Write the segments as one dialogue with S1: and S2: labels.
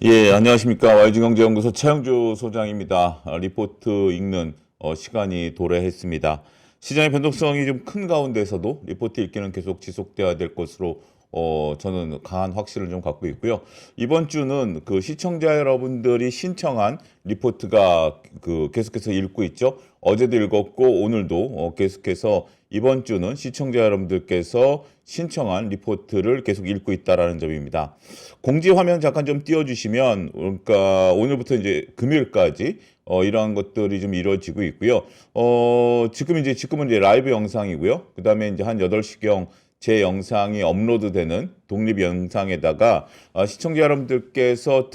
S1: 예, 안녕하십니까. YG경제연구소 최영주 소장입니다. 리포트 읽는 시간이 도래했습니다. 시장의 변동성이 좀 큰 가운데서도 리포트 읽기는 계속 지속돼야 될 것으로 저는 강한 확신을 좀 갖고 있고요. 이번 주는 그 시청자 여러분들이 신청한 리포트가 계속해서 읽고 있죠. 어제도 읽었고 오늘도 계속해서 이번 주는 시청자 여러분들께서 신청한 리포트를 계속 읽고 있다라는 점입니다. 공지 화면 잠깐 좀 띄워주시면, 그러니까 오늘부터 이제 금요일까지 이러한 것들이 좀 이루어지고 있고요. 지금은 이제 라이브 영상이고요. 그 다음에 이제 한 8시경 제 영상이 업로드되는 독립 영상에다가 시청자 여러분들께서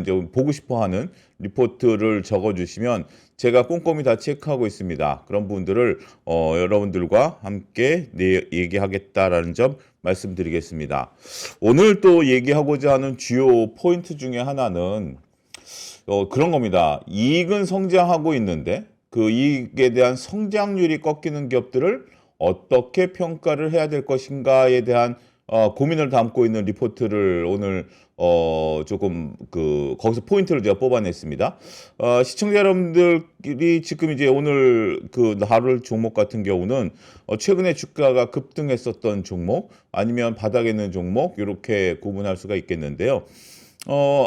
S1: 이제 보고 싶어 하는 리포트를 적어주시면 제가 꼼꼼히 다 체크하고 있습니다. 그런 분들을 여러분들과 함께 얘기하겠다라는 점 말씀드리겠습니다. 오늘 또 얘기하고자 하는 주요 포인트 중에 하나는 그런 겁니다. 이익은 성장하고 있는데 그 이익에 대한 성장률이 꺾이는 기업들을 어떻게 평가를 해야 될 것인가에 대한 고민을 담고 있는 리포트를 오늘 조금 거기서 포인트를 제가 뽑아냈습니다. 시청자 여러분들이 지금 이제 오늘 다룰 종목 같은 경우는 최근에 주가가 급등했었던 종목 아니면 바닥에 있는 종목 이렇게 구분할 수가 있겠는데요.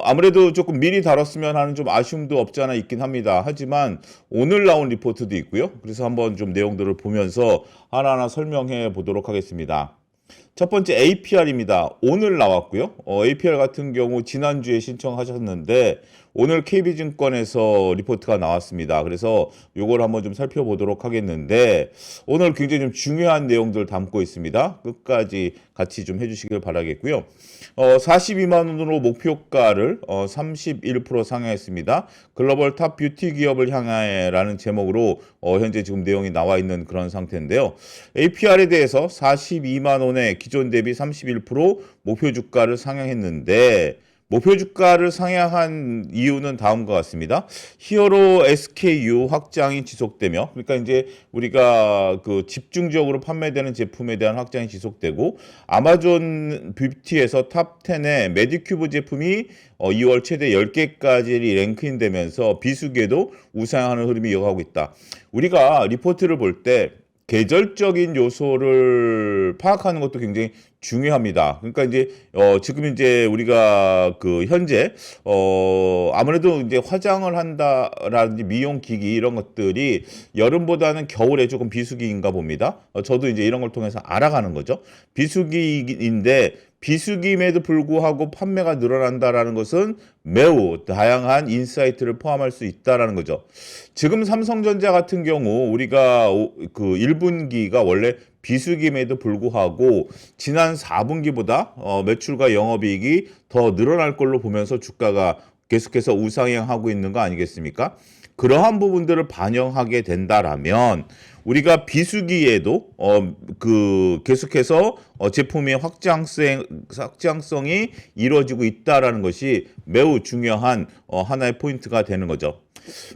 S1: 아무래도 조금 미리 다뤘으면 하는 좀 아쉬움도 없지 않아 있긴 합니다. 하지만 오늘 나온 리포트도 있고요. 그래서 한번 좀 내용들을 보면서 하나하나 설명해 보도록 하겠습니다. 첫 번째 APR입니다. 오늘 나왔고요. APR 같은 경우 지난주에 신청하셨는데 오늘 KB증권에서 리포트가 나왔습니다. 그래서 요걸 한번 좀 살펴보도록 하겠는데 오늘 굉장히 좀 중요한 내용들 담고 있습니다. 끝까지 같이 좀 해주시길 바라겠고요. 42만 원으로 목표가를 31% 상향했습니다. 글로벌 탑 뷰티 기업을 향하여라는 제목으로 현재 지금 내용이 나와 있는 그런 상태인데요. APR에 대해서 42만 원에 기존 대비 31% 목표 주가를 상향했는데 목표 주가를 상향한 이유는 다음과 같습니다. 히어로 SKU 확장이 지속되며, 그러니까 이제 우리가 집중적으로 판매되는 제품에 대한 확장이 지속되고, 아마존 뷰티에서 탑 10에 메디큐브 제품이 2월 최대 10개까지 랭크인되면서 비수기에도 우상향하는 흐름이 이어가고 있다. 우리가 리포트를 볼 때 계절적인 요소를 파악하는 것도 굉장히 중요합니다. 그러니까 이제 지금 이제 우리가 현재 아무래도 이제 화장을 한다라든지 미용 기기 이런 것들이 여름보다는 겨울에 조금 비수기인가 봅니다. 저도 이제 이런 걸 통해서 알아가는 거죠. 비수기인데 비수기임에도 불구하고 판매가 늘어난다라는 것은 매우 다양한 인사이트를 포함할 수 있다라는 거죠. 지금 삼성전자 같은 경우 우리가 1분기가 원래 비수기임에도 불구하고 지난 4분기보다 매출과 영업이익이 더 늘어날 걸로 보면서 주가가 계속해서 우상향하고 있는 거 아니겠습니까? 그러한 부분들을 반영하게 된다라면 우리가 비수기에도 계속해서 제품의 확장성이 이루어지고 있다라는 것이 매우 중요한 하나의 포인트가 되는 거죠.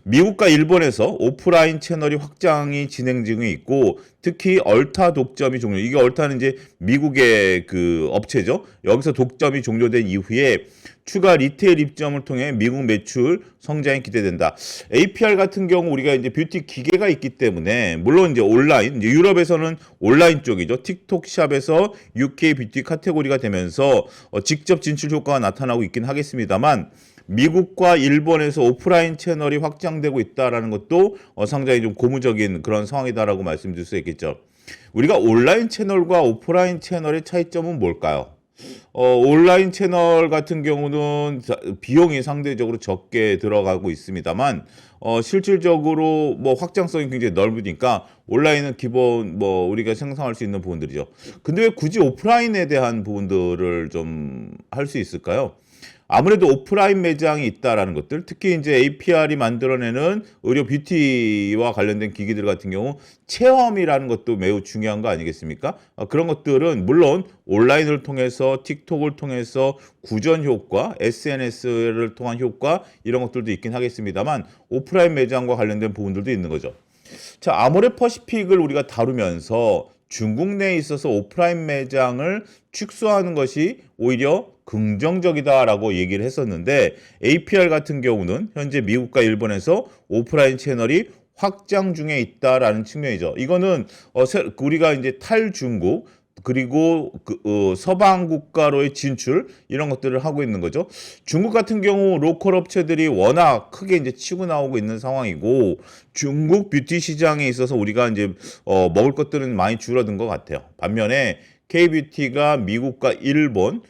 S1: 미국과 일본에서 오프라인 채널이 확장이 진행 중에 있고 특히 얼타 독점이 종료. 이게 얼타는 이제 미국의 업체죠. 여기서 독점이 종료된 이후에 추가 리테일 입점을 통해 미국 매출 성장이 기대된다. APR 같은 경우 우리가 이제 뷰티 기계가 있기 때문에 물론 이제 온라인, 이제 유럽에서는 온라인 쪽이죠. 틱톡 샵에서 UK 뷰티 카테고리가 되면서 직접 진출 효과가 나타나고 있긴 하겠습니다만 미국과 일본에서 오프라인 채널이 확장되고 있다라는 것도 상당히 좀 고무적인 그런 상황이다라고 말씀드릴 수 있겠죠. 우리가 온라인 채널과 오프라인 채널의 차이점은 뭘까요? 온라인 채널 같은 경우는 비용이 상대적으로 적게 들어가고 있습니다만 실질적으로 뭐 확장성이 굉장히 넓으니까 온라인은 기본 우리가 생성할 수 있는 부분들이죠. 근데 왜 굳이 오프라인에 대한 부분들을 좀 할 수 있을까요? 아무래도 오프라인 매장이 있다라는 것들, 특히 이제 APR이 만들어내는 의료 뷰티와 관련된 기기들 같은 경우 체험이라는 것도 매우 중요한 거 아니겠습니까? 그런 것들은 물론 온라인을 통해서 틱톡을 통해서 구전 효과, SNS를 통한 효과 이런 것들도 있긴 하겠습니다만 오프라인 매장과 관련된 부분들도 있는 거죠. 자, 아모레 퍼시픽을 우리가 다루면서 중국 내에 있어서 오프라인 매장을 축소하는 것이 오히려 긍정적이다라고 얘기를 했었는데 APR 같은 경우는 현재 미국과 일본에서 오프라인 채널이 확장 중에 있다라는 측면이죠. 이거는 우리가 이제 탈중국 그리고 서방 국가로의 진출 이런 것들을 하고 있는 거죠. 중국 같은 경우 로컬 업체들이 워낙 크게 이제 치고 나오고 있는 상황이고 중국 뷰티 시장에 있어서 우리가 이제 먹을 것들은 많이 줄어든 것 같아요. 반면에 K뷰티가 미국과 일본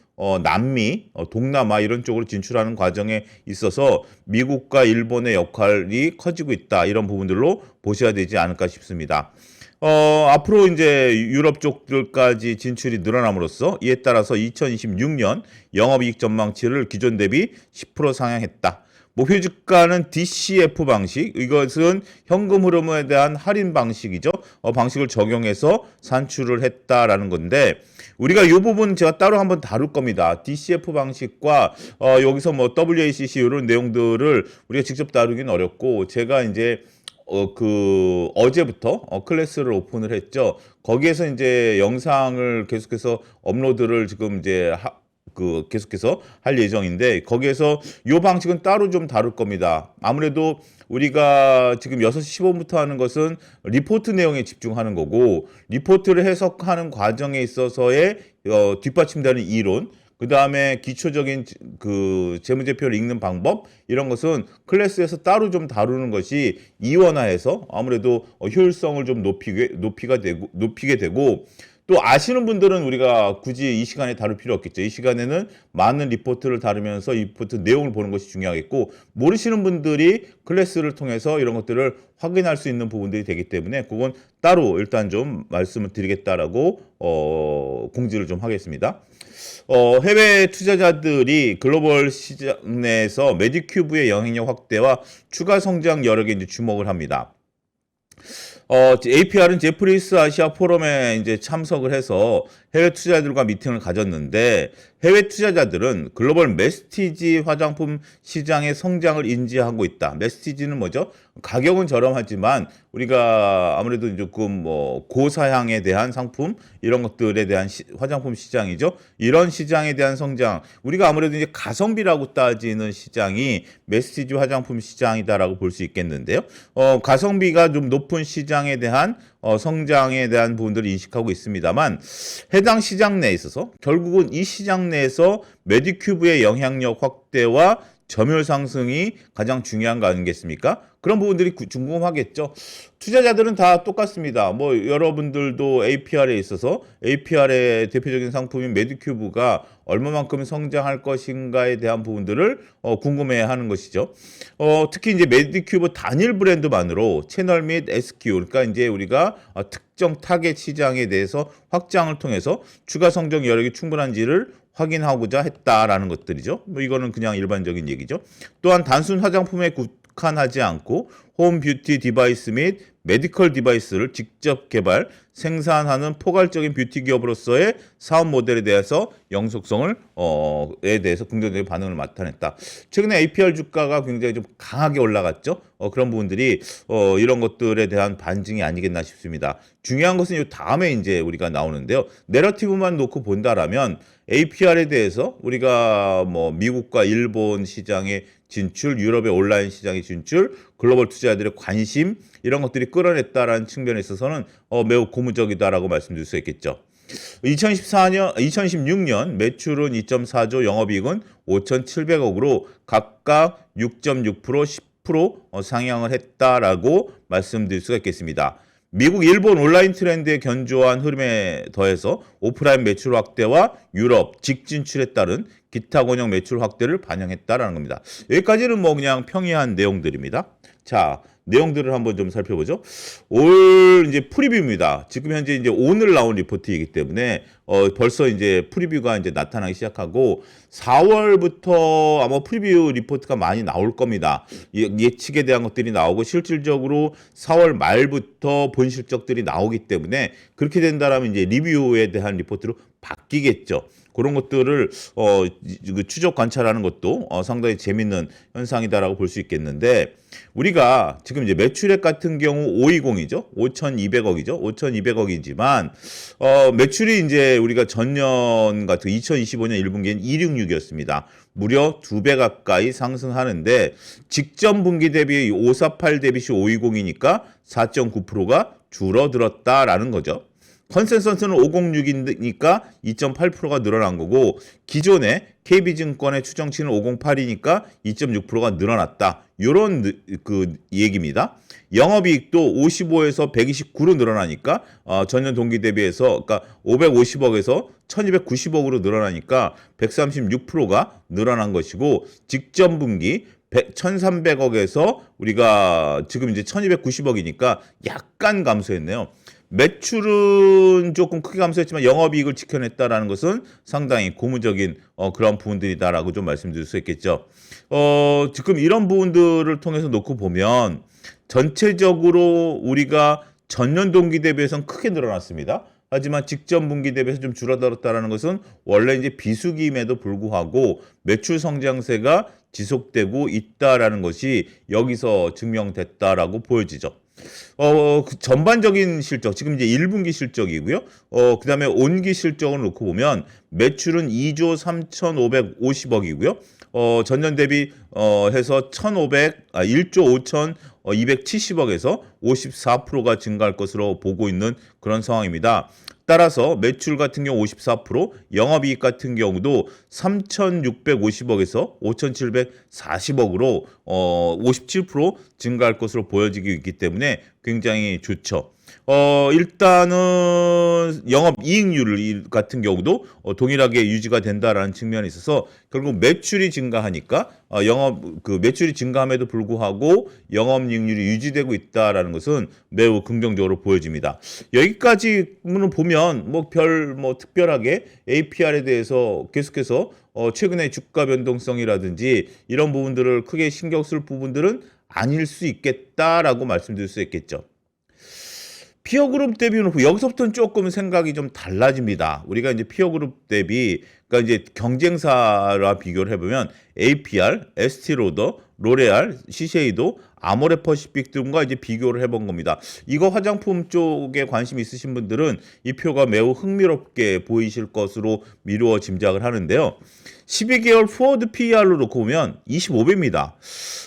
S1: 남미, 동남아 이런 쪽으로 진출하는 과정에 있어서 미국과 일본의 역할이 커지고 있다. 이런 부분들로 보셔야 되지 않을까 싶습니다. 앞으로 이제 유럽 쪽들까지 진출이 늘어남으로써 이에 따라서 2026년 영업이익 전망치를 기존 대비 10% 상향했다. 목표 주가는 DCF 방식, 이것은 현금 흐름에 대한 할인 방식이죠. 방식을 적용해서 산출을 했다라는 건데 우리가 이 부분 제가 따로 한번 다룰 겁니다. DCF 방식과 여기서 뭐 WACC 이런 내용들을 우리가 직접 다루긴 어렵고 제가 이제 어제부터 클래스를 오픈을 했죠. 거기에서 이제 영상을 계속해서 업로드를 지금 이제 계속해서 할 예정인데 거기에서 이 방식은 따로 좀 다룰 겁니다. 아무래도 우리가 지금 6시 10분부터 하는 것은 리포트 내용에 집중하는 거고 리포트를 해석하는 과정에 있어서의 뒷받침되는 이론 그 다음에 기초적인 재무제표를 읽는 방법 이런 것은 클래스에서 따로 좀 다루는 것이 이원화해서 아무래도 효율성을 좀 높이게 되고 또 아시는 분들은 우리가 굳이 이 시간에 다룰 필요 없겠죠. 이 시간에는 많은 리포트를 다루면서 이 리포트 내용을 보는 것이 중요하겠고 모르시는 분들이 클래스를 통해서 이런 것들을 확인할 수 있는 부분들이 되기 때문에 그건 따로 일단 좀 말씀을 드리겠다라고 공지를 좀 하겠습니다. 해외 투자자들이 글로벌 시장 내에서 메디큐브의 영향력 확대와 추가 성장 여력에 이제 주목을 합니다. APR은 제프리스 아시아 포럼에 이제 참석을 해서 해외 투자자들과 미팅을 가졌는데 해외 투자자들은 글로벌 메스티지 화장품 시장의 성장을 인지하고 있다. 메스티지는 뭐죠? 가격은 저렴하지만 우리가 아무래도 조금 고사양에 대한 상품 이런 것들에 대한 화장품 시장이죠. 이런 시장에 대한 성장 우리가 아무래도 이제 가성비라고 따지는 시장이 메스티지 화장품 시장이다라고 볼 수 있겠는데요. 가성비가 좀 높은 시장에 대한 성장에 대한 부분들을 인식하고 있습니다만 해당 시장 내에 있어서 결국은 이 시장 내에서 메디큐브의 영향력 확대와 점유율 상승이 가장 중요한 거 아니겠습니까? 그런 부분들이 궁금하겠죠. 투자자들은 다 똑같습니다. 여러분들도 APR에 있어서 APR의 대표적인 상품인 메디큐브가 얼마만큼 성장할 것인가에 대한 부분들을 궁금해하는 것이죠. 특히 이제 메디큐브 단일 브랜드만으로 채널 및 SKU, 그러니까 이제 우리가 특정 타겟 시장에 대해서 확장을 통해서 추가 성장 여력이 충분한지를 확인하고자 했다라는 것들이죠. 이거는 그냥 일반적인 얘기죠. 또한 단순 화장품에 국한하지 않고 홈 뷰티 디바이스 및 메디컬 디바이스를 직접 개발, 생산하는 포괄적인 뷰티 기업으로서의 사업 모델에 대해서 영속성을 에 대해서 긍정적인 반응을 나타냈다. 최근에 APR 주가가 굉장히 좀 강하게 올라갔죠. 그런 부분들이 이런 것들에 대한 반증이 아니겠나 싶습니다. 중요한 것은 이 다음에 이제 우리가 나오는데요. 내러티브만 놓고 본다라면 APR에 대해서 우리가 미국과 일본 시장에 진출, 유럽의 온라인 시장의 진출, 글로벌 투자자들의 관심 이런 것들이 끌어냈다라는 측면에 있어서는 매우 고무적이다라고 말씀드릴 수 있겠죠. 2016년 매출은 2.4조, 영업이익은 5,700억으로 각각 6.6%, 10% 상향을 했다라고 말씀드릴 수가 있겠습니다. 미국, 일본 온라인 트렌드의 견조한 흐름에 더해서 오프라인 매출 확대와 유럽 직진출에 따른 기타 권역 매출 확대를 반영했다라는 겁니다. 여기까지는 그냥 평이한 내용들입니다. 자, 내용들을 한번 좀 살펴보죠. 올 이제 프리뷰입니다. 지금 현재 이제 오늘 나온 리포트이기 때문에 벌써 이제 프리뷰가 이제 나타나기 시작하고 4월부터 아마 프리뷰 리포트가 많이 나올 겁니다. 예측에 대한 것들이 나오고 실질적으로 4월 말부터 본 실적들이 나오기 때문에 그렇게 된다라면 이제 리뷰에 대한 리포트로 바뀌겠죠. 그런 것들을 그 추적 관찰하는 것도 상당히 재밌는 현상이다라고 볼 수 있겠는데 우리가 지금 이제 매출액 같은 경우 520이죠. 5,200억이죠. 5,200억이지만 매출이 이제 우리가 전년 같은 2025년 1분기엔 266이었습니다. 무려 2배 가까이 상승하는데 직전 분기 대비 548 대비시 520이니까 4.9%가 줄어들었다라는 거죠. 컨센서스는 506이니까 2.8%가 늘어난 거고 기존의 KB증권의 추정치는 508이니까 2.6%가 늘어났다. 요런 그 얘기입니다. 영업이익도 55에서 129로 늘어나니까 전년 동기 대비해서 그러니까 550억에서 1290억으로 늘어나니까 136%가 늘어난 것이고 직전 분기 1300억에서 우리가 지금 이제 1290억이니까 약간 감소했네요. 매출은 조금 크게 감소했지만 영업이익을 지켜냈다라는 것은 상당히 고무적인 그런 부분들이다라고 좀 말씀드릴 수 있겠죠. 지금 이런 부분들을 통해서 놓고 보면 전체적으로 우리가 전년 동기 대비해서는 크게 늘어났습니다. 하지만 직전 분기 대비해서 좀 줄어들었다는 것은 원래 이제 비수기임에도 불구하고 매출 성장세가 지속되고 있다라는 것이 여기서 증명됐다라고 보여지죠. 그 전반적인 실적, 지금 이제 1분기 실적이고요. 그 다음에 온기 실적을 놓고 보면 매출은 2조 3,550억이고요. 전년 대비 해서 1조 5,270억에서 54%가 증가할 것으로 보고 있는 그런 상황입니다. 따라서 매출 같은 경우 54%, 영업이익 같은 경우도 3,650억에서 5,740억으로 57% 증가할 것으로 보여지고 있기 때문에 굉장히 좋죠. 일단은 영업이익률 같은 경우도 동일하게 유지가 된다라는 측면이 있어서 결국 매출이 증가하니까 매출이 증가함에도 불구하고 영업이익률이 유지되고 있다라는 것은 매우 긍정적으로 보여집니다. 여기까지는 보면 특별하게 APR에 대해서 계속해서 최근에 주가 변동성이라든지 이런 부분들을 크게 신경 쓸 부분들은 아닐 수 있겠다라고 말씀드릴 수 있겠죠. 피어그룹 대비는 여기서부터는 조금 생각이 좀 달라집니다. 우리가 이제 피어그룹 대비, 그러니까 이제 경쟁사와 비교를 해보면 APR, 에스티로더, 로레알, 시쉐이도, 아모레퍼시픽 등과 이제 비교를 해본 겁니다. 이거 화장품 쪽에 관심 있으신 분들은 이 표가 매우 흥미롭게 보이실 것으로 미루어 짐작을 하는데요. 12개월 포워드 PER로 놓고 보면 25배입니다.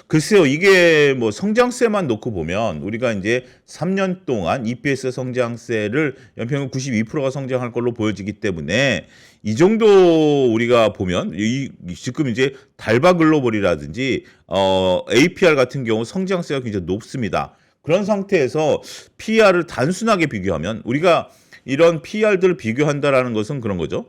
S1: 글쎄요, 이게 성장세만 놓고 보면 우리가 이제 3년 동안 EPS 성장세를 연평균 92%가 성장할 걸로 보여지기 때문에 이 정도 우리가 보면 지금 이제 달바 글로벌이라든지 APR 같은 경우 성장세가 굉장히 높습니다. 그런 상태에서 PER을 단순하게 비교하면 우리가 이런 PER들을 비교한다라는 것은 그런 거죠.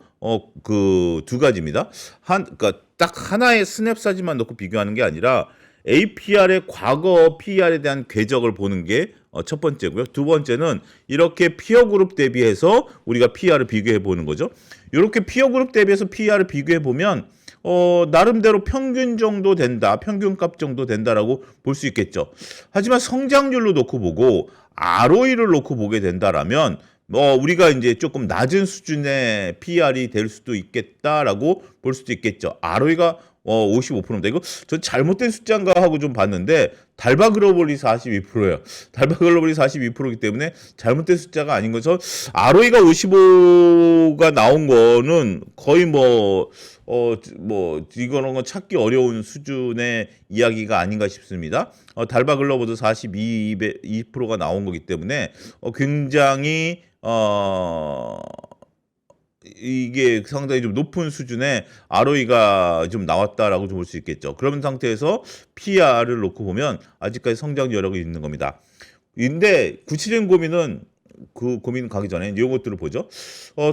S1: 그 두 가지입니다. 그러니까 딱 하나의 스냅사진만 놓고 비교하는 게 아니라 APR의 과거 PER에 대한 궤적을 보는 게 첫 번째고요. 두 번째는 이렇게 피어 그룹 대비해서 우리가 PER을 비교해 보는 거죠. 이렇게 피어 그룹 대비해서 PER을 비교해 보면 나름대로 평균 정도 된다, 평균값 정도 된다라고 볼 수 있겠죠. 하지만 성장률로 놓고 보고 ROE를 놓고 보게 된다라면 우리가 이제 조금 낮은 수준의 PER이 될 수도 있겠다라고 볼 수도 있겠죠. ROE가 55%입니다. 이거 전 잘못된 숫자인가 하고 좀 봤는데 달바 글로벌이 42%예요. 달바 글로벌이 42%이기 때문에 잘못된 숫자가 아닌 거죠. ROE가 55가 나온 거는 거의 이거는 찾기 어려운 수준의 이야기가 아닌가 싶습니다. 달바 글로벌도 42%가 나온 거기 때문에 굉장히 이게 상당히 좀 높은 수준의 ROE가 좀 나왔다라고 좀 볼 수 있겠죠. 그런 상태에서 PER을 놓고 보면 아직까지 성장 여력이 있는 겁니다. 근데 구체적인 고민은 그 고민 가기 전에 이런 것들을 보죠.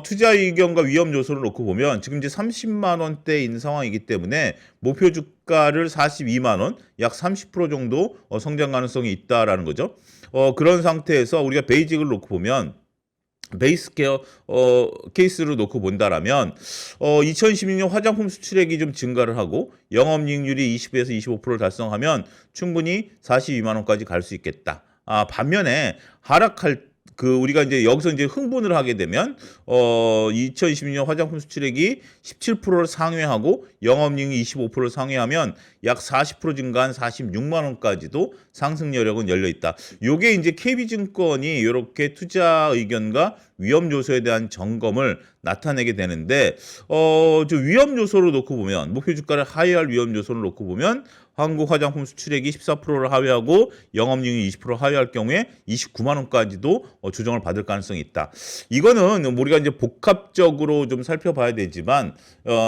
S1: 투자 이견과 위험 요소를 놓고 보면 지금 이제 30만 원대인 상황이기 때문에 목표 주가를 42만 원, 약 30% 정도 성장 가능성이 있다라는 거죠. 그런 상태에서 우리가 베이직을 놓고 보면 베이스 케이스로 놓고 본다라면 2016년 화장품 수출액이 좀 증가를 하고 영업이익률이 20에서 25%를 달성하면 충분히 42만 원까지 갈 수 있겠다. 반면에 우리가 이제 여기서 이제 흥분을 하게 되면 2022년 화장품 수출액이 17%를 상회하고 영업이익이 25%를 상회하면 약 40% 증가한 46만 원까지도 상승 여력은 열려 있다. 요게 이제 KB증권이 이렇게 투자 의견과 위험 요소에 대한 점검을 나타내게 되는데 저 위험 요소로 놓고 보면 목표 주가를 하회할 위험 요소를 놓고 보면 한국 화장품 수출액이 14%를 하회하고 영업이익이 20% 하회할 경우에 29만 원까지도 조정을 받을 가능성이 있다. 이거는 우리가 이제 복합적으로 좀 살펴봐야 되지만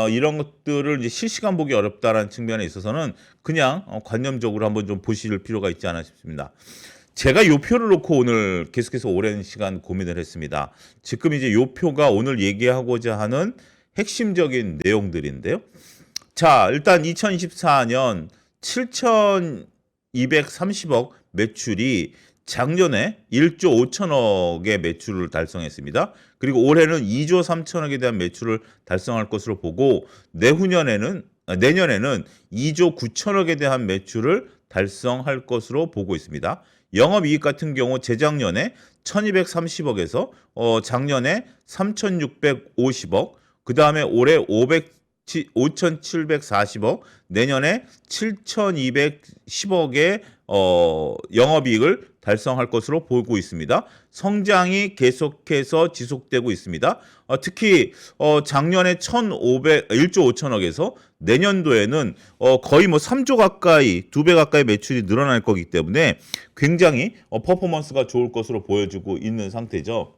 S1: 이런 것들을 이제 실시간 보기 어렵다라는 측면에 있어서는 그냥 관념적으로 한번 좀 보실 필요가 있지 않나 싶습니다. 제가 요 표를 놓고 오늘 계속해서 오랜 시간 고민을 했습니다. 지금 이제 요 표가 오늘 얘기하고자 하는 핵심적인 내용들인데요. 자, 일단 2024년 7,230억 매출이 작년에 1조 5천억의 매출을 달성했습니다. 그리고 올해는 2조 3천억에 대한 매출을 달성할 것으로 보고 내년에는 2조 9천억에 대한 매출을 달성할 것으로 보고 있습니다. 영업이익 같은 경우 재작년에 1,230억에서 작년에 3,650억, 그 다음에 올해 5,740억, 내년에 7,210억의 영업이익을 달성할 것으로 보고 있습니다. 성장이 계속해서 지속되고 있습니다. 특히 작년에 1조 5천억에서 내년도에는 거의 뭐 3조 가까이, 2배 가까이 매출이 늘어날 거기 때문에 굉장히 퍼포먼스가 좋을 것으로 보여지고 있는 상태죠.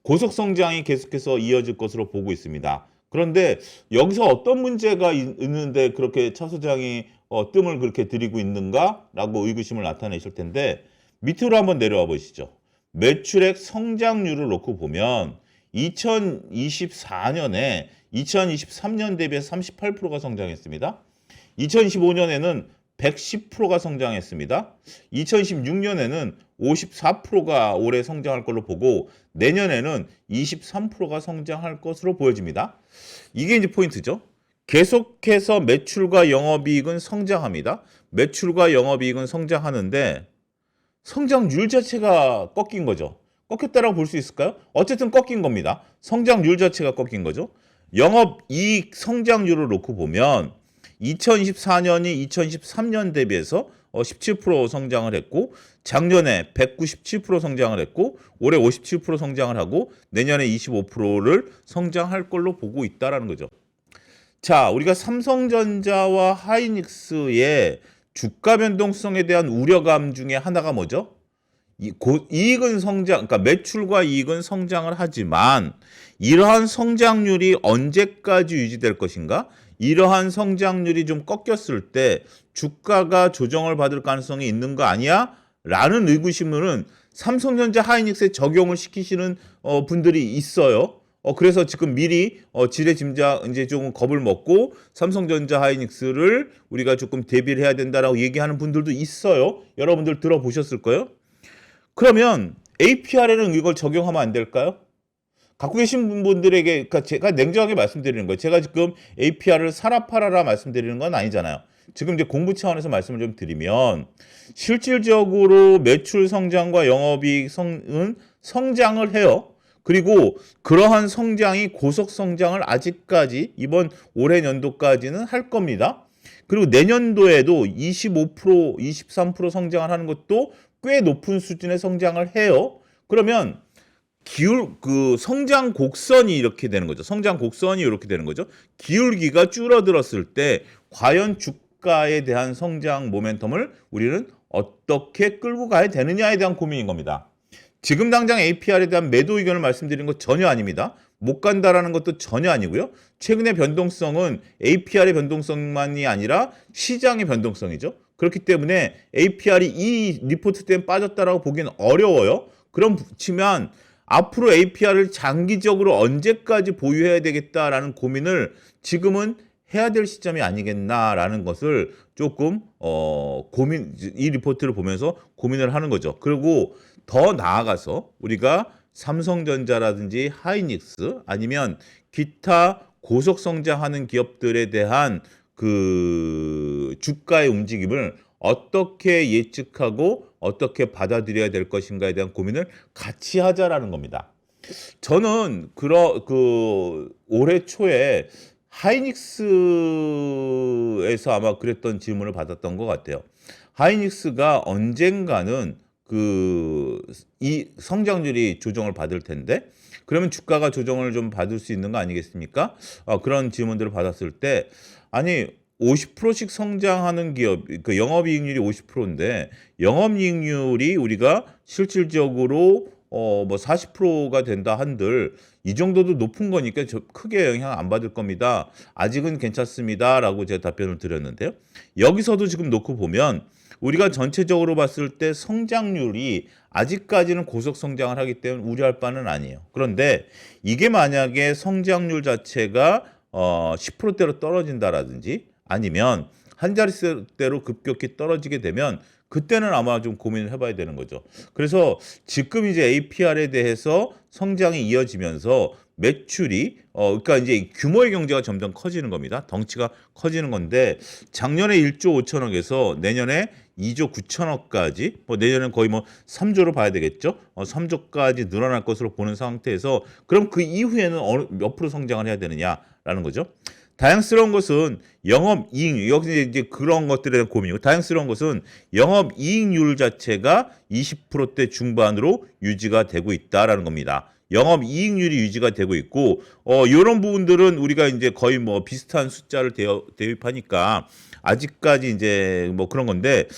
S1: 고속 성장이 계속해서 이어질 것으로 보고 있습니다. 그런데 여기서 어떤 문제가 있는데 그렇게 차 소장이 뜸을 그렇게 들이고 있는가라고 의구심을 나타내실 텐데 밑으로 한번 내려와 보시죠. 매출액 성장률을 놓고 보면 2024년에 2023년 대비해서 38%가 성장했습니다. 2025년에는 110%가 성장했습니다. 2026년에는 54%가 올해 성장할 걸로 보고 내년에는 23%가 성장할 것으로 보여집니다. 이게 이제 포인트죠. 계속해서 매출과 영업이익은 성장합니다. 매출과 영업이익은 성장하는데 성장률 자체가 꺾인 거죠. 꺾였다라고 볼 수 있을까요? 어쨌든 꺾인 겁니다. 성장률 자체가 꺾인 거죠. 영업이익 성장률을 놓고 보면 2024년이 2023년 대비해서 17% 성장을 했고 작년에 197% 성장을 했고 올해 57% 성장을 하고 내년에 25%를 성장할 걸로 보고 있다라는 거죠. 자, 우리가 삼성전자와 하이닉스의 주가 변동성에 대한 우려감 중에 하나가 뭐죠? 이익은 성장, 그러니까 매출과 이익은 성장을 하지만 이러한 성장률이 언제까지 유지될 것인가? 이러한 성장률이 좀 꺾였을 때 주가가 조정을 받을 가능성이 있는 거 아니야? 라는 의구심은 삼성전자 하이닉스에 적용을 시키시는 분들이 있어요. 그래서 지금 미리 지레짐작 이제 좀 겁을 먹고 삼성전자 하이닉스를 우리가 조금 대비를 해야 된다라고 얘기하는 분들도 있어요. 여러분들 들어보셨을 거예요. 그러면 APR에는 이걸 적용하면 안 될까요? 갖고 계신 분들에게, 그러니까 제가 냉정하게 말씀드리는 거예요. 제가 지금 APR을 사라 팔아라 말씀드리는 건 아니잖아요. 지금 이제 공부 차원에서 말씀을 좀 드리면 실질적으로 매출 성장과 영업이익은 성장을 해요. 그리고 그러한 성장이 고속 성장을 아직까지 이번 올해 연도까지는 할 겁니다. 그리고 내년도에도 25%, 23% 성장을 하는 것도 꽤 높은 수준의 성장을 해요. 그러면 성장 곡선이 이렇게 되는 거죠. 성장 곡선이 이렇게 되는 거죠. 기울기가 줄어들었을 때 과연 주가에 대한 성장 모멘텀을 우리는 어떻게 끌고 가야 되느냐에 대한 고민인 겁니다. 지금 당장 APR에 대한 매도 의견을 말씀드리는 것 전혀 아닙니다. 못 간다라는 것도 전혀 아니고요. 최근의 변동성은 APR의 변동성만이 아니라 시장의 변동성이죠. 그렇기 때문에 APR이 이 리포트 때문에 빠졌다라고 보기는 어려워요. 그렇지만 앞으로 APR을 장기적으로 언제까지 보유해야 되겠다라는 고민을 지금은 해야 될 시점이 아니겠나라는 것을 조금 이 리포트를 보면서 고민을 하는 거죠. 그리고 더 나아가서 우리가 삼성전자라든지 하이닉스 아니면 기타 고속 성장하는 기업들에 대한 그 주가의 움직임을 어떻게 예측하고 어떻게 받아들여야 될 것인가에 대한 고민을 같이 하자라는 겁니다. 저는 올해 초에 하이닉스에서 아마 그랬던 질문을 받았던 것 같아요. 하이닉스가 언젠가는 이 성장률이 조정을 받을 텐데 그러면 주가가 조정을 좀 받을 수 있는 거 아니겠습니까? 그런 질문들을 받았을 때 아니 50%씩 성장하는 기업, 그 영업이익률이 50%인데 영업이익률이 우리가 실질적으로 뭐 40%가 된다 한들 이 정도도 높은 거니까 크게 영향 안 받을 겁니다. 아직은 괜찮습니다라고 제가 답변을 드렸는데요. 여기서도 지금 놓고 보면 우리가 전체적으로 봤을 때 성장률이 아직까지는 고속 성장을 하기 때문에 우려할 바는 아니에요. 그런데 이게 만약에 성장률 자체가 10%대로 떨어진다라든지 아니면 한 자릿수대로 급격히 떨어지게 되면 그때는 아마 좀 고민을 해봐야 되는 거죠. 그래서 지금 이제 APR에 대해서 성장이 이어지면서 매출이 그러니까 이제 규모의 경제가 점점 커지는 겁니다. 덩치가 커지는 건데 작년에 1조 5천억에서 내년에 2조 9천억까지 뭐 내년은 거의 뭐 3조로 봐야 되겠죠. 3조까지 늘어날 것으로 보는 상태에서 그럼 그 이후에는 몇 프로 성장을 해야 되느냐라는 거죠. 다양스러운 것은 영업이익률, 여기 이제 그런 것들에 대한 고민이고, 다양스러운 것은 영업이익률 자체가 20%대 중반으로 유지가 되고 있다라는 겁니다. 영업이익률이 유지가 되고 있고, 이런 부분들은 우리가 이제 거의 뭐 비슷한 숫자를 대입하니까 아직까지 이제 뭐 그런 건데,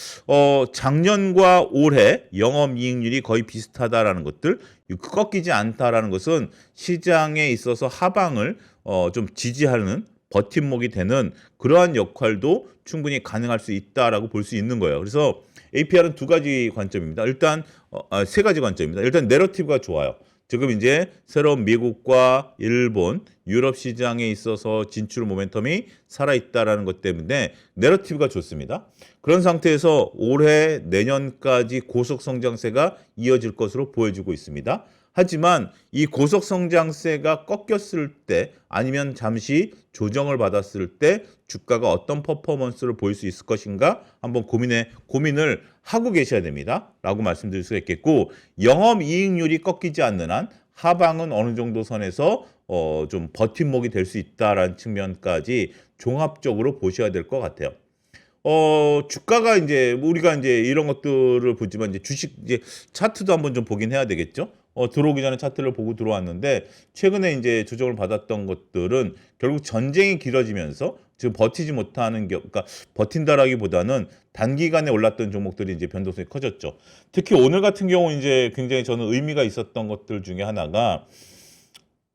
S1: 작년과 올해 영업이익률이 거의 비슷하다라는 것들, 꺾이지 않다라는 것은 시장에 있어서 하방을 좀 지지하는 버팀목이 되는 그러한 역할도 충분히 가능할 수 있다라고 볼 수 있는 거예요. 그래서 APR은 두 가지 관점입니다. 일단 세 가지 관점입니다. 일단 내러티브가 좋아요. 지금 이제 새로운 미국과 일본, 유럽 시장에 있어서 진출 모멘텀이 살아있다라는 것 때문에 내러티브가 좋습니다. 그런 상태에서 올해 내년까지 고속 성장세가 이어질 것으로 보여지고 있습니다. 하지만 이 고속 성장세가 꺾였을 때 아니면 잠시 조정을 받았을 때 주가가 어떤 퍼포먼스를 보일 수 있을 것인가 한번 고민을 하고 계셔야 됩니다. 라고 말씀드릴 수가 있겠고 영업이익률이 꺾이지 않는 한 하방은 어느 정도 선에서 좀 버팀목이 될 수 있다라는 측면까지 종합적으로 보셔야 될 것 같아요. 주가가 이제 우리가 이제 이런 것들을 보지만 이제 주식 이제 차트도 한번 좀 보긴 해야 되겠죠. 들어오기 전에 차트를 보고 들어왔는데 최근에 이제 조정을 받았던 것들은 결국 전쟁이 길어지면서 지금 버티지 못하는 그러니까 버틴다라기보다는 단기간에 올랐던 종목들이 이제 변동성이 커졌죠. 특히 오늘 같은 경우 이제 굉장히 저는 의미가 있었던 것들 중에 하나가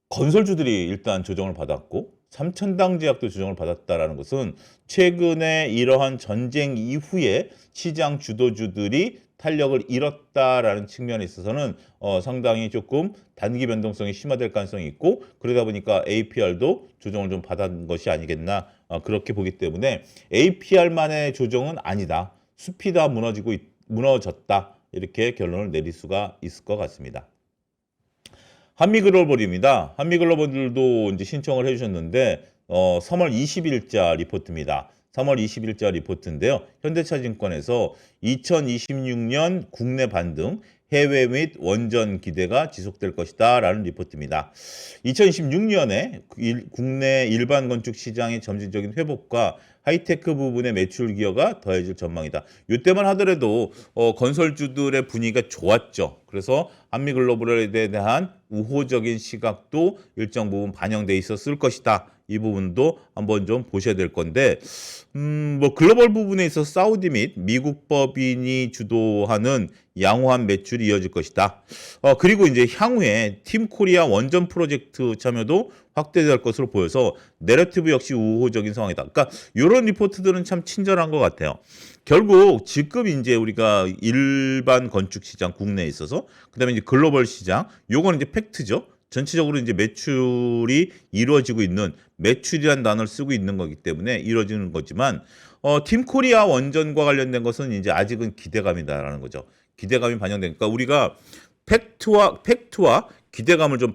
S1: 건설주들이 일단 조정을 받았고 삼천당 제약도 조정을 받았다라는 것은 최근에 이러한 전쟁 이후에 시장 주도주들이 탄력을 잃었다라는 측면에 있어서는 상당히 조금 단기 변동성이 심화될 가능성이 있고 그러다 보니까 APR도 조정을 좀 받은 것이 아니겠나 그렇게 보기 때문에 APR만의 조정은 아니다. 숲이 다 무너졌다. 이렇게 결론을 내릴 수가 있을 것 같습니다. 한미글로벌입니다. 한미글로벌들도 이제 신청을 해주셨는데 3월 20일자 리포트입니다. 3월 20일자 리포트인데요. 현대차증권에서 2026년 국내 반등, 해외 및 원전 기대가 지속될 것이다 라는 리포트입니다. 2026년에 국내 일반 건축 시장의 점진적인 회복과 하이테크 부분의 매출 기여가 더해질 전망이다. 이때만 하더라도 건설주들의 분위기가 좋았죠. 그래서 한미글로벌에 대한 우호적인 시각도 일정 부분 반영돼 있었을 것이다. 이 부분도 한번 좀 보셔야 될 건데 뭐 글로벌 부분에 있어서 사우디 및 미국 법인이 주도하는 양호한 매출이 이어질 것이다. 그리고 이제 향후에 팀 코리아 원전 프로젝트 참여도 확대될 것으로 보여서 내러티브 역시 우호적인 상황이다. 그러니까 이런 리포트들은 참 친절한 것 같아요. 결국 지금 이제 우리가 일반 건축 시장 국내에 있어서 그다음에 이제 글로벌 시장 요거는 이제 팩트죠. 전체적으로 이제 매출이 이루어지고 있는 매출이라는 단어를 쓰고 있는 거기 때문에 이루어지는 거지만 팀 코리아 원전과 관련된 것은 이제 아직은 기대감이다라는 거죠. 기대감이 반영되니까 우리가 팩트와 기대감을 좀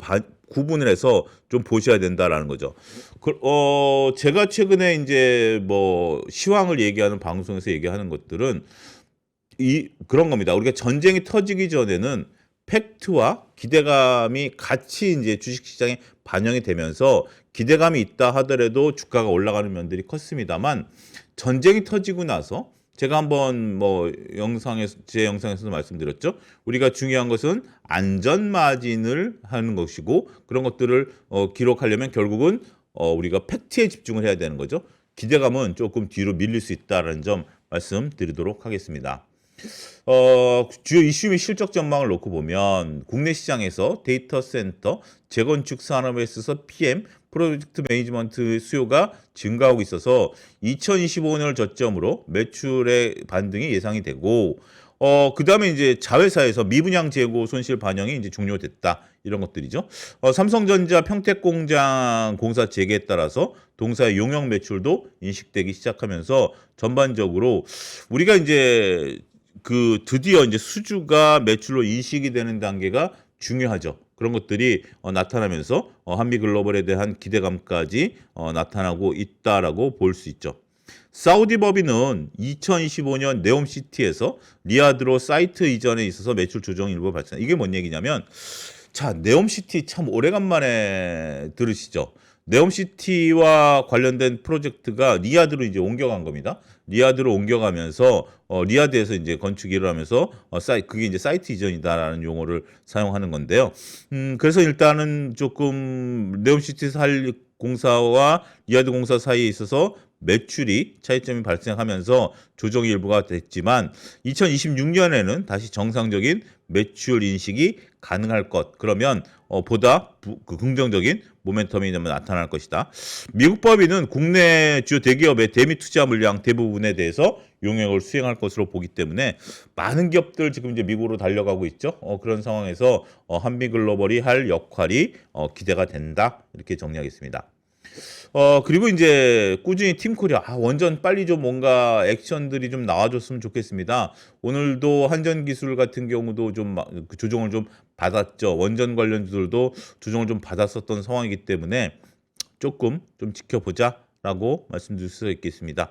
S1: 구분을 해서 좀 보셔야 된다라는 거죠. 제가 최근에 이제 뭐 시황을 얘기하는 방송에서 얘기하는 것들은 그런 겁니다. 우리가 전쟁이 터지기 전에는 팩트와 기대감이 같이 이제 주식시장에 반영이 되면서 기대감이 있다 하더라도 주가가 올라가는 면들이 컸습니다만 전쟁이 터지고 나서 제가 한번 뭐 제 영상에서도 말씀드렸죠. 우리가 중요한 것은 안전 마진을 하는 것이고 그런 것들을 기록하려면 결국은 우리가 팩트에 집중을 해야 되는 거죠. 기대감은 조금 뒤로 밀릴 수 있다는 점 말씀드리도록 하겠습니다. 주요 이슈 및 실적 전망을 놓고 보면 국내 시장에서 데이터 센터, 재건축 산업에 있어서 PM, 프로젝트 매니지먼트 수요가 증가하고 있어서 2025년을 저점으로 매출의 반등이 예상이 되고 그다음에 이제 자회사에서 미분양 재고 손실 반영이 이제 종료됐다. 이런 것들이죠. 삼성전자 평택공장 공사 재개에 따라서 동사의 용역 매출도 인식되기 시작하면서 전반적으로 우리가 이제 드디어 이제 수주가 매출로 인식이 되는 단계가 중요하죠. 그런 것들이 나타나면서 한미글로벌에 대한 기대감까지 나타나고 있다라고 볼 수 있죠. 사우디법인은 2025년 네옴시티에서 리야드로 사이트 이전에 있어서 매출 조정 일부 발생. 이게 뭔 얘기냐면 자, 네옴시티 참 오래간만에 들으시죠? 네옴시티와 관련된 프로젝트가 리야드로 이제 옮겨간 겁니다. 리야드로 옮겨가면서 리야드에서 이제 건축 일을 하면서 그게 이제 사이트 이전이다라는 용어를 사용하는 건데요. 그래서 일단은 조금 네옴시티 살 공사와 리야드 공사 사이에 있어서 매출이 차이점이 발생하면서 조정이 일부가 됐지만 2026년에는 다시 정상적인 매출 인식이 가능할 것. 그러면 보다 긍정적인 모멘텀이 나타날 것이다. 미국 법인은 국내 주요 대기업의 대미 투자 물량 대부분에 대해서 용역을 수행할 것으로 보기 때문에 많은 기업들 지금 이제 미국으로 달려가고 있죠. 그런 상황에서 한미글로벌이 할 역할이 기대가 된다. 이렇게 정리하겠습니다. 그리고 이제 꾸준히 팀코리아 원전 빨리 좀 뭔가 액션들이 좀 나와줬으면 좋겠습니다. 오늘도 한전기술 같은 경우도 좀 조정을 좀 받았죠. 원전 관련주들도 조정을 좀 받았었던 상황이기 때문에 조금 좀 지켜보자라고 말씀드릴 수 있겠습니다.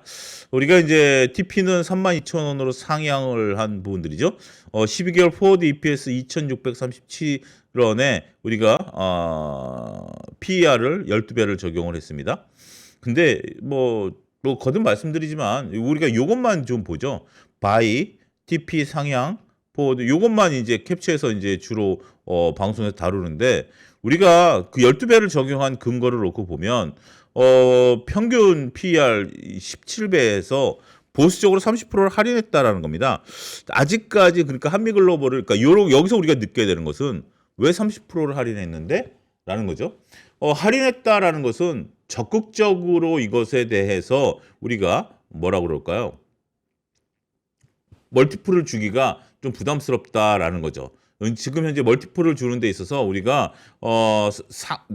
S1: 우리가 이제 TP는 32,000원으로 상향을 한 부분들이죠. 12개월 포워드 EPS 2,637원에 우리가 PER을 12배를 적용을 했습니다. 근데 뭐 거듭 말씀드리지만 우리가 이것만 좀 보죠. 바이, TP 상향, 포워드 이것만 이제 캡처해서 이제 주로 방송에서 다루는데 우리가 그 12배를 적용한 근거를 놓고 보면 평균 PER 17배에서 보수적으로 30%를 할인했다라는 겁니다. 아직까지 그러니까 한미글로벌을 그러니까 여기서 우리가 느껴야 되는 것은 왜 30%를 할인했는데? 라는 거죠. 할인했다라는 것은 적극적으로 이것에 대해서 우리가 뭐라고 그럴까요? 멀티플을 주기가 좀 부담스럽다라는 거죠. 지금 현재 멀티플을 주는 데 있어서 우리가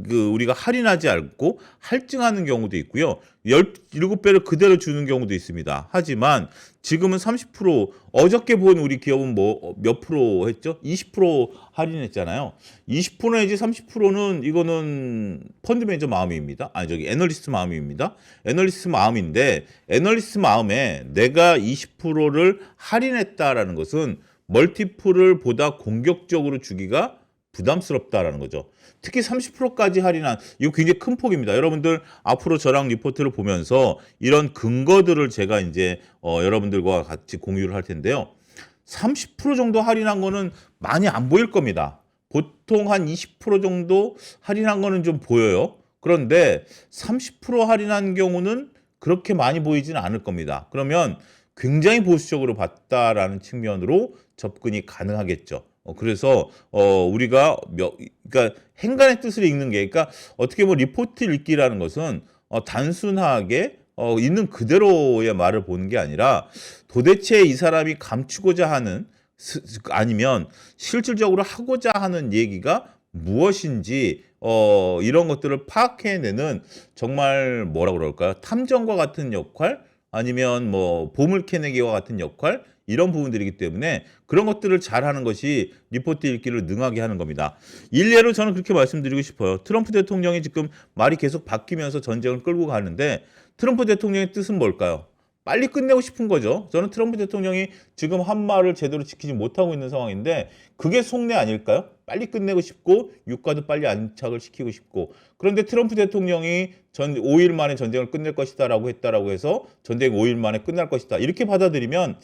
S1: 우리가 할인하지 않고 할증하는 경우도 있고요. 17배를 그대로 주는 경우도 있습니다. 하지만 지금은 30% 어저께 본 우리 기업은 뭐 몇 프로 했죠? 20% 할인했잖아요. 20% 내지 30%는 이거는 펀드 매니저 마음입니다. 애널리스트 마음입니다. 애널리스트 마음인데 애널리스트 마음에 내가 20%를 할인했다라는 것은 멀티플을 보다 공격적으로 주기가 부담스럽다라는 거죠. 특히 30%까지 할인한 이거 굉장히 큰 폭입니다. 여러분들 앞으로 저랑 리포트를 보면서 이런 근거들을 제가 이제 여러분들과 같이 공유를 할 텐데요. 30% 정도 할인한 거는 많이 안 보일 겁니다. 보통 한 20% 정도 할인한 거는 좀 보여요. 그런데 30% 할인한 경우는 그렇게 많이 보이지는 않을 겁니다. 그러면 굉장히 보수적으로 봤다라는 측면으로 접근이 가능하겠죠. 그래서 우리가 그러니까 행간의 뜻을 읽는 게 그러니까 어떻게 보면 리포트 읽기라는 것은 단순하게 있는 그대로의 말을 보는 게 아니라 도대체 이 사람이 감추고자 하는 아니면 실질적으로 하고자 하는 얘기가 무엇인지 이런 것들을 파악해내는 정말 뭐라 그럴까요? 탐정과 같은 역할 아니면 뭐 보물 캐내기와 같은 역할 이런 부분들이기 때문에 그런 것들을 잘하는 것이 리포트 읽기를 능하게 하는 겁니다. 일례로 저는 그렇게 말씀드리고 싶어요. 트럼프 대통령이 지금 말이 계속 바뀌면서 전쟁을 끌고 가는데 트럼프 대통령의 뜻은 뭘까요? 빨리 끝내고 싶은 거죠. 저는 트럼프 대통령이 지금 한 말을 제대로 지키지 못하고 있는 상황인데 그게 속내 아닐까요? 빨리 끝내고 싶고 유가도 빨리 안착을 시키고 싶고 그런데 트럼프 대통령이 5일 만에 전쟁을 끝낼 것이다라고 했다라고 해서 전쟁 5일 만에 끝날 것이다 이렇게 받아들이면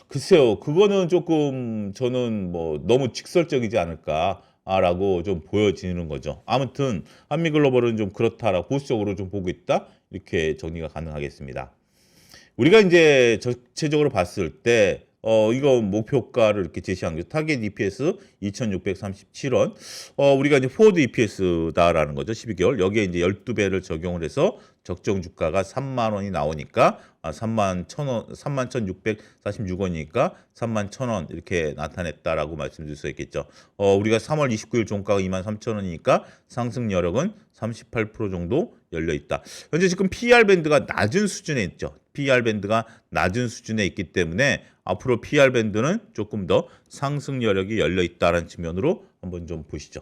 S1: 글쎄요 그거는 조금 저는 뭐 너무 직설적이지 않을까. 라고 좀 보여지는 거죠. 아무튼 한미글로벌은 좀 그렇다라고 보수적으로 좀 보고 있다 이렇게 정리가 가능하겠습니다. 우리가 이제 전체적으로 봤을 때 이거 목표가를 이렇게 제시한 거죠. 타겟 EPS 2,637원. 우리가 이제 포워드 EPS다라는 거죠. 12개월. 여기에 이제 12배를 적용을 해서 적정 주가가 3만 원이 나오니까 3만 1,000원, 3만 1,646원이니까 3만 1,000원 이렇게 나타냈다라고 말씀드릴 수 있겠죠. 우리가 3월 29일 종가가 2만 3,000원이니까 상승 여력은 38% 정도 열려 있다. 현재 지금 PER 밴드가 낮은 수준에 있죠. PER 밴드가 낮은 수준에 있기 때문에 앞으로 PER 밴드는 조금 더 상승 여력이 열려 있다는 측면으로 한번 좀 보시죠.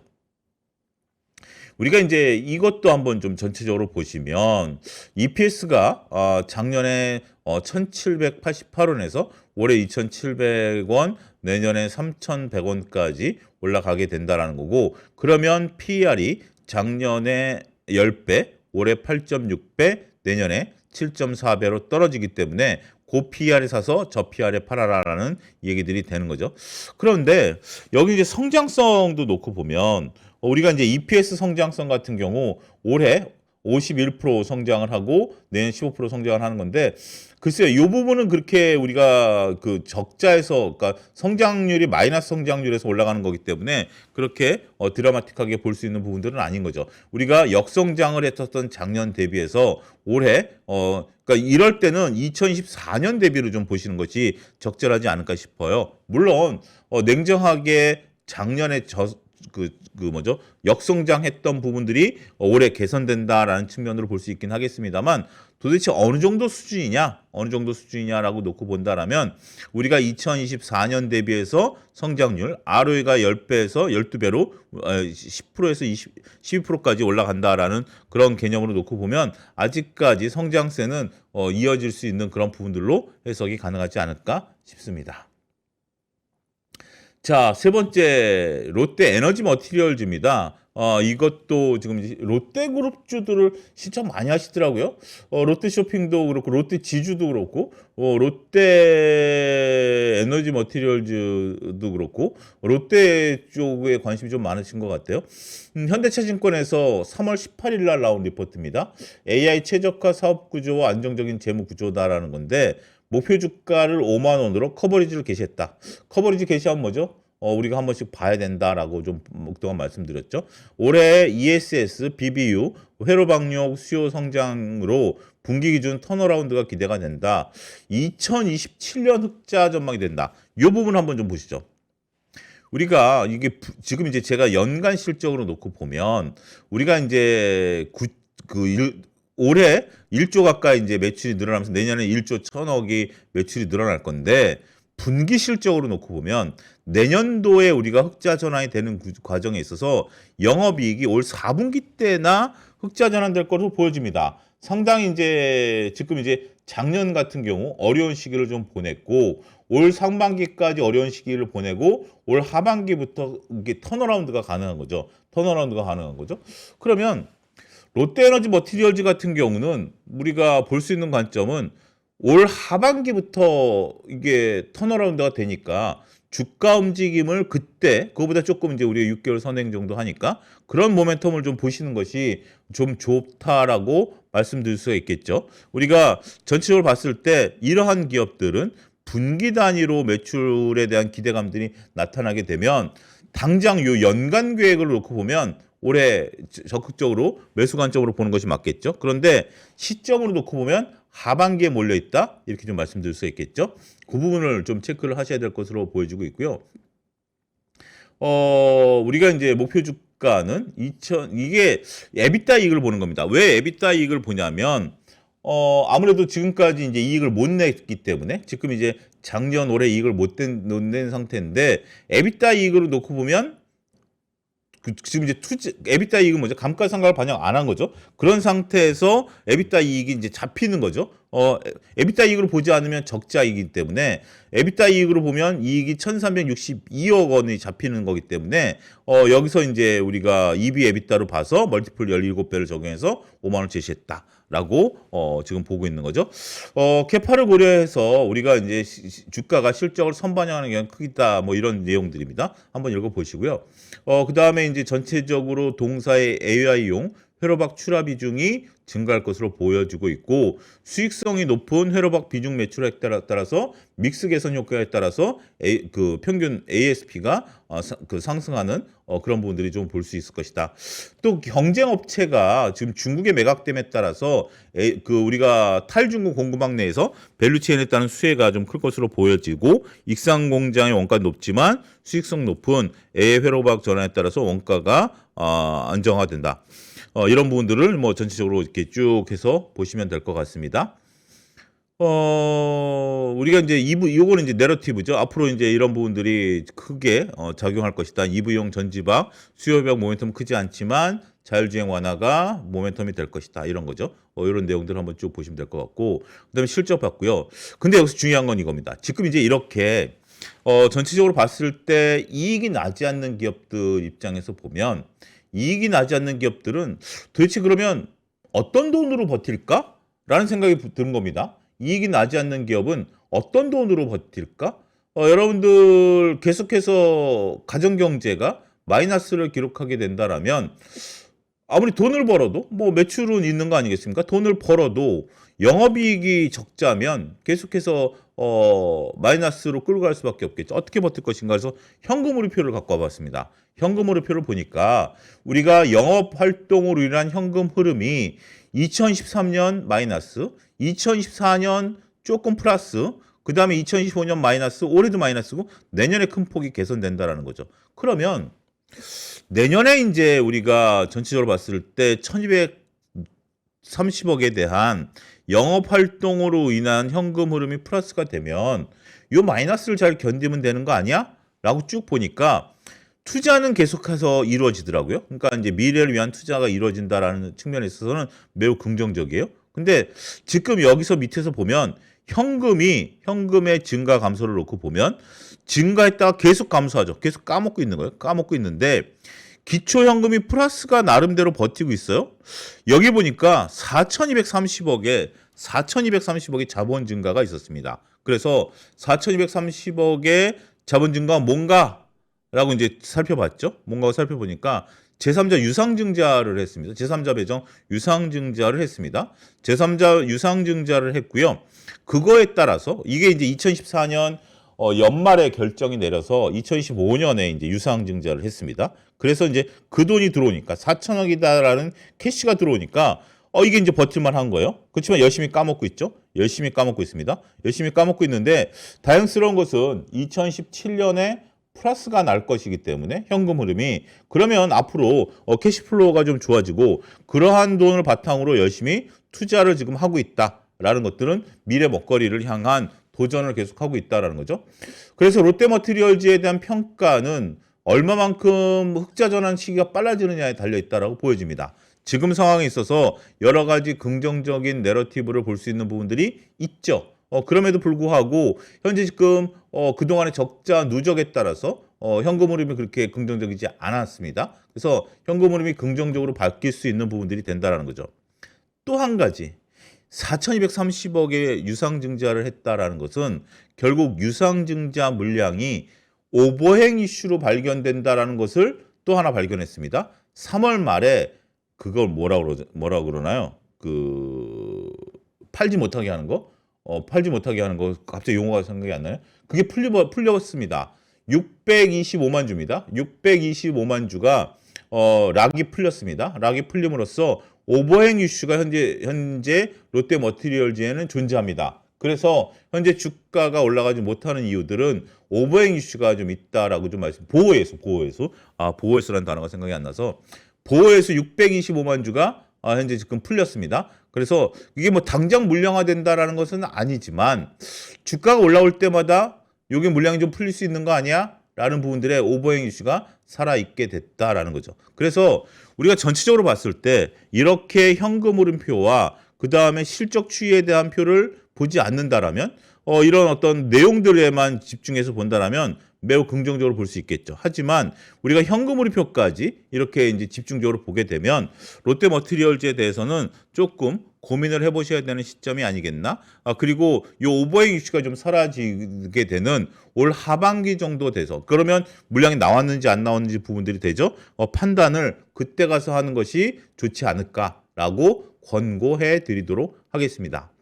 S1: 우리가 이제 이것도 한번 좀 전체적으로 보시면 EPS가 작년에 1,788원에서 올해 2,700원, 내년에 3,100원까지 올라가게 된다라는 거고 그러면 PER이 작년에 10배, 올해 8.6배, 내년에 7.4배로 떨어지기 때문에 고 PER에 사서 저 PER에 팔아라라는 얘기들이 되는 거죠. 그런데 여기 이제 성장성도 놓고 보면 우리가 이제 EPS 성장성 같은 경우 올해 51% 성장을 하고 내년 15% 성장을 하는 건데 글쎄요, 이 부분은 그렇게 우리가 그 적자에서 그러니까 성장률이 마이너스 성장률에서 올라가는 거기 때문에 그렇게 드라마틱하게 볼 수 있는 부분들은 아닌 거죠. 우리가 역성장을 했었던 작년 대비해서 올해 그러니까 이럴 때는 2024년 대비로 좀 보시는 것이 적절하지 않을까 싶어요. 물론 냉정하게 작년에 뭐죠? 역성장했던 부분들이 올해 개선된다라는 측면으로 볼 수 있긴 하겠습니다만 도대체 어느 정도 수준이냐라고 놓고 본다라면 우리가 2024년 대비해서 성장률 ROE가 10배에서 12배로 10%에서 12%까지 올라간다라는 그런 개념으로 놓고 보면 아직까지 성장세는 이어질 수 있는 그런 부분들로 해석이 가능하지 않을까 싶습니다. 자, 세 번째 롯데 에너지 머티리얼즈입니다. 이것도 지금 롯데그룹주들을 신청 많이 하시더라고요. 롯데쇼핑도 그렇고 롯데 지주도 그렇고 롯데 에너지 머티리얼즈도 그렇고 롯데 쪽에 관심이 좀 많으신 것 같아요. 현대차증권에서 3월 18일 날 나온 리포트입니다. AI 최적화 사업 구조와 안정적인 재무 구조다라는 건데 목표 주가를 5만 원으로 커버리지를 게시했다. 커버리지 게시하면 뭐죠? 우리가 한 번씩 봐야 된다라고 좀 그동안 말씀드렸죠. 올해 ESS, BBU, 회로 방역 수요 성장으로 분기 기준 턴어라운드가 기대가 된다. 2027년 흑자 전망이 된다. 이 부분 한번 좀 보시죠. 우리가 이게 지금 이제 제가 연간 실적으로 놓고 보면 우리가 이제 올해 1조 가까이 이제 매출이 늘어나면서 내년에 1조 1,000억이 매출이 늘어날 건데 분기 실적으로 놓고 보면 내년도에 우리가 흑자 전환이 되는 과정에 있어서 영업이익이 올 4분기 때나 흑자 전환될 것으로 보여집니다. 상당히 이제 지금 이제 작년 같은 경우 어려운 시기를 좀 보냈고 올 상반기까지 어려운 시기를 보내고 올 하반기부터 이게 턴어라운드가 가능한 거죠. 그러면 롯데에너지 머티리얼즈 같은 경우는 우리가 볼 수 있는 관점은 올 하반기부터 이게 턴어라운드가 되니까 주가 움직임을 그거보다 조금 이제 우리가 6개월 선행 정도 하니까 그런 모멘텀을 좀 보시는 것이 좀 좋다라고 말씀드릴 수가 있겠죠. 우리가 전체적으로 봤을 때 이러한 기업들은 분기 단위로 매출에 대한 기대감들이 나타나게 되면 당장 요 연간 계획을 놓고 보면 올해 적극적으로 매수 관점으로 보는 것이 맞겠죠. 그런데 시점으로 놓고 보면 하반기에 몰려있다 이렇게 좀 말씀드릴 수 있겠죠. 그 부분을 좀 체크를 하셔야 될 것으로 보여지고 있고요. 우리가 이제 목표 주가는 이게 에비타 이익을 보는 겁니다. 왜 에비타 이익을 보냐면 아무래도 지금까지 이제 이익을 못 냈기 때문에 지금 이제 작년 올해 이익을 못 낸 상태인데 에비타 이익으로 놓고 보면 지금 이제 에비타 이익은 뭐죠? 감가상각을 반영 안 한 거죠. 그런 상태에서 에비타 이익이 이제 잡히는 거죠. 에비타 이익으로 보지 않으면 적자이기 때문에 에비타 이익으로 보면 이익이 1,362억 원이 잡히는 거기 때문에 여기서 이제 우리가 EV 에비타로 봐서 멀티플 17배를 적용해서 5만 원 제시했다라고 지금 보고 있는 거죠. 캐파를 고려해서 우리가 이제 주가가 실적을 선반영하는 경향이 크다 뭐 이런 내용들입니다. 한번 읽어 보시고요. 그다음에 이제 전체적으로 동사의 AI용 회로박 출하 비중이 증가할 것으로 보여지고 있고 수익성이 높은 회로박 비중 매출에 따라서 믹스 개선 효과에 따라서 그 평균 ASP가 상승하는 그런 부분들이 좀 볼 수 있을 것이다. 또 경쟁 업체가 지금 중국에 매각됨에 따라서 우리가 탈중국 공급망 내에서 밸류체인에 따른 수혜가 좀 클 것으로 보여지고 익산 공장의 원가 높지만 수익성 높은 A 회로박 전환에 따라서 원가가 안정화된다. 이런 부분들을 뭐 전체적으로 이렇게 쭉 해서 보시면 될 것 같습니다. 우리가 이제 요거는 이제 내러티브죠. 앞으로 이제 이런 부분들이 크게 작용할 것이다. EV용 전지박 수요벽 모멘텀 크지 않지만 자율주행 완화가 모멘텀이 될 것이다. 이런 거죠. 이런 내용들을 한번 쭉 보시면 될 것 같고, 그다음에 실적 봤고요. 근데 여기서 중요한 건 이겁니다. 지금 이제 이렇게 전체적으로 봤을 때 이익이 나지 않는 기업들 입장에서 보면 이익이 나지 않는 기업들은 도대체 그러면 어떤 돈으로 버틸까? 라는 생각이 드는 겁니다. 이익이 나지 않는 기업은 어떤 돈으로 버틸까? 여러분들 계속해서 가정경제가 마이너스를 기록하게 된다라면 아무리 돈을 벌어도 뭐 매출은 있는 거 아니겠습니까? 돈을 벌어도 영업이익이 적자면 계속해서 마이너스로 끌고 갈 수밖에 없겠죠. 어떻게 버틸 것인가 해서 현금흐름표를 갖고 와봤습니다. 현금흐름표를 보니까 우리가 영업 활동으로 인한 현금 흐름이 2013년 마이너스, 2014년 조금 플러스, 그 다음에 2025년 마이너스, 올해도 마이너스고 내년에 큰 폭이 개선된다라는 거죠. 그러면 내년에 이제 우리가 전체적으로 봤을 때 1230억에 대한 영업 활동으로 인한 현금 흐름이 플러스가 되면 이 마이너스를 잘 견디면 되는 거 아니야? 라고 쭉 보니까 투자는 계속해서 이루어지더라고요. 그러니까 이제 미래를 위한 투자가 이루어진다라는 측면에 있어서는 매우 긍정적이에요. 근데 지금 여기서 밑에서 보면 현금의 증가 감소를 놓고 보면 증가했다가 계속 감소하죠. 계속 까먹고 있는 거예요. 까먹고 있는데 기초현금이 플러스가 나름대로 버티고 있어요. 여기 보니까 4,230억의 자본 증가가 있었습니다. 그래서 4,230억의 자본 증가가 뭔가라고 이제 살펴봤죠. 뭔가 살펴보니까 제3자 유상증자를 했습니다. 제3자 배정 유상증자를 했습니다. 제3자 유상증자를 했고요. 그거에 따라서 이게 이제 2014년 연말에 결정이 내려서 2015년에 이제 유상증자를 했습니다. 그래서 이제 그 돈이 들어오니까 4천억이다라는 캐시가 들어오니까 이게 이제 버틸만 한 거예요. 그렇지만 열심히 까먹고 있죠. 열심히 까먹고 있습니다. 열심히 까먹고 있는데 다행스러운 것은 2017년에 플러스가 날 것이기 때문에 현금 흐름이 그러면 앞으로 캐시플로우가 좀 좋아지고 그러한 돈을 바탕으로 열심히 투자를 지금 하고 있다라는 것들은 미래 먹거리를 향한 도전을 계속하고 있다라는 거죠. 그래서 롯데머티리얼즈에 대한 평가는 얼마만큼 흑자 전환 시기가 빨라지느냐에 달려 있다라고 보여집니다. 지금 상황에 있어서 여러 가지 긍정적인 내러티브를 볼 수 있는 부분들이 있죠. 그럼에도 불구하고 현재 지금 그동안의 적자 누적에 따라서 현금 흐름이 그렇게 긍정적이지 않았습니다. 그래서 현금 흐름이 긍정적으로 바뀔 수 있는 부분들이 된다라는 거죠. 또 한 가지 4,230억의 유상증자를 했다라는 것은 결국 유상증자 물량이 오버행 이슈로 발견된다라는 것을 또 하나 발견했습니다. 3월 말에 그걸 뭐라 그러나요? 팔지 못하게 하는 거? 팔지 못하게 하는 거 갑자기 용어가 생각이 안 나요. 그게 풀렸습니다. 625만 주입니다. 625만 주가 락이 풀렸습니다. 락이 풀림으로써 오버행 이슈가 현재 롯데머티리얼즈에는 존재합니다. 그래서 현재 주가가 올라가지 못하는 이유들은 오버행 이슈가 좀 있다라고 좀 보호해수. 보호해수라는 단어가 생각이 안 나서 보호해수 625만 주가 현재 지금 풀렸습니다. 그래서 이게 뭐 당장 물량화된다라는 것은 아니지만 주가가 올라올 때마다 여기 물량이 좀 풀릴 수 있는 거 아니야? 라는 부분들의 오버행 이슈가 살아있게 됐다라는 거죠. 그래서 우리가 전체적으로 봤을 때 이렇게 현금 흐름표와 그 다음에 실적 추이에 대한 표를 보지 않는다라면 이런 어떤 내용들에만 집중해서 본다라면 매우 긍정적으로 볼 수 있겠죠. 하지만 우리가 현금 흐름표까지 이렇게 이제 집중적으로 보게 되면 롯데머티리얼즈에 대해서는 조금 고민을 해보셔야 되는 시점이 아니겠나? 그리고 이 오버행 이슈가 좀 사라지게 되는 올 하반기 정도 돼서 그러면 물량이 나왔는지 안 나왔는지 부분들이 되죠. 판단을 그때 가서 하는 것이 좋지 않을까라고 권고해 드리도록 하겠습니다.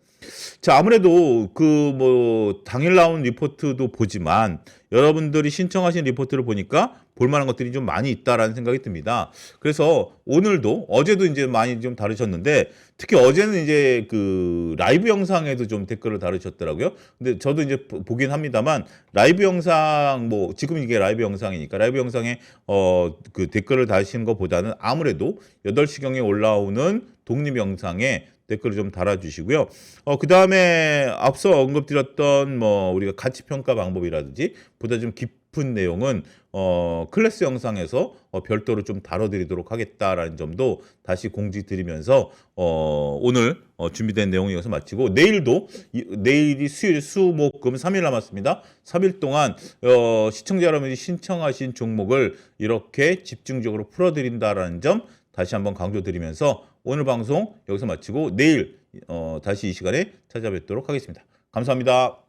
S1: 자, 아무래도 그 뭐 당일 나온 리포트도 보지만 여러분들이 신청하신 리포트를 보니까 볼만한 것들이 좀 많이 있다라는 생각이 듭니다. 그래서 오늘도 어제도 이제 많이 좀 다루셨는데 특히 어제는 이제 그 라이브 영상에도 좀 댓글을 다루셨더라고요. 근데 저도 이제 보긴 합니다만 라이브 영상 뭐 지금 이게 라이브 영상이니까 라이브 영상에 그 댓글을 다시는 것보다는 아무래도 8시경에 올라오는 독립 영상에 댓글을 좀 달아주시고요. 그 다음에 앞서 언급드렸던 뭐 우리가 가치 평가 방법이라든지 보다 좀 깊은 내용은 클래스 영상에서 별도로 좀 다뤄드리도록 하겠다라는 점도 다시 공지드리면서 오늘 준비된 내용 이어서 마치고 내일이 수요일, 수, 목, 금 3일 남았습니다. 3일 동안 시청자 여러분이 신청하신 종목을 이렇게 집중적으로 풀어드린다라는 점 다시 한번 강조드리면서 오늘 방송 여기서 마치고 내일 다시 이 시간에 찾아뵙도록 하겠습니다. 감사합니다.